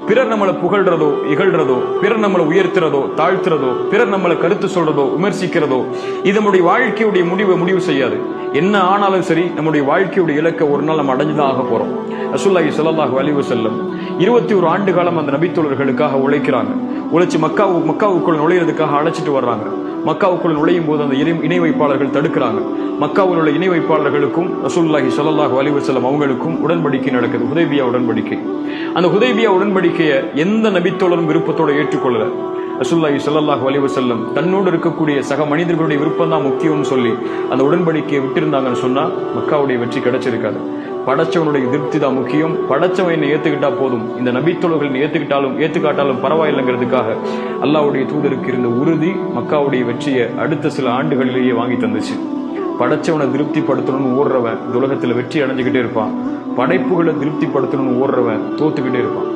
பிறர் நம்மளை புகழ்றதோ இகழ்றதோ, பிறர் நம்மளை உயர்த்துறதோ தாழ்த்துறதோ, பிறர் நம்மளை கருத்து சொல்றதோ விமர்சிக்கிறதோ இது நம்முடைய வாழ்க்கையுடைய முடிவு செய்யாது. என்ன ஆனாலும் சரி, நம்முடைய வாழ்க்கையுடைய இலக்கை ஒரு நாள் நம்ம அடைஞ்சுதான் ஆக போறோம். ரசூலுல்லாஹி ஸல்லல்லாஹு அலைஹி வஸல்லம் 21 ஆண்டு காலம் அந்த நபித்தோழர்களுக்காக உழைக்கிறாங்க. உழைச்சு மக்காவுக்குள் நுழையிறதுக்காக அழைச்சிட்டு வர்றாங்க. மக்காவுக்குள் நுழையும் போது அந்த இணை வைப்பாளர்கள் தடுக்கிறாங்க. மக்காவில் உள்ள இணை வைப்பாளர்களுக்கும் ரசூலுல்லாஹி ஸல்லல்லாஹு அலைஹி வஸல்லம் அவங்களுக்கும் உடன்படிக்கை நடக்குது, ஹுதைபியா உடன்படிக்கை. அந்த ஹுதைபியா உடன்படிக்கையை எந்த நபித்தோழரும் விருப்பத்தோட ஏற்றுக்கொள்ளல. ரசூலுல்லாஹி ஸல்லல்லாஹு அலைஹி வஸல்லம் தன்னோடு இருக்கக்கூடிய சக மனிதர்களுடைய விருப்பம் தான் முக்கியம்னு சொல்லி அந்த உடன்படிக்கையை விட்டிருந்தாங்கன்னு சொன்னா மக்காவுடைய வெற்றி கிடைச்சிருக்காது. படைச்சவனுடைய திருப்தி தான் முக்கியம். படைச்சவன் என்ன ஏத்துக்கிட்டா போதும், இந்த நபித்தோழர்கள் ஏத்துக்காட்டாலும் பரவாயில்லைங்கிறதுக்காக அல்லாஹ்வுடைய தூதருக்கு இருந்த உறுதி மக்காவுடைய வெற்றியை அடுத்த சில ஆண்டுகளிலேயே வாங்கி தந்துச்சு. படைச்சவனை திருப்திப்படுத்தணும்னு ஓடுறவன் இந்த உலகத்துல வெற்றி அடைஞ்சுக்கிட்டே இருப்பான். படைப்புகளை திருப்திப்படுத்தணும்னு ஓடுறவன் தோத்துக்கிட்டே இருப்பான்.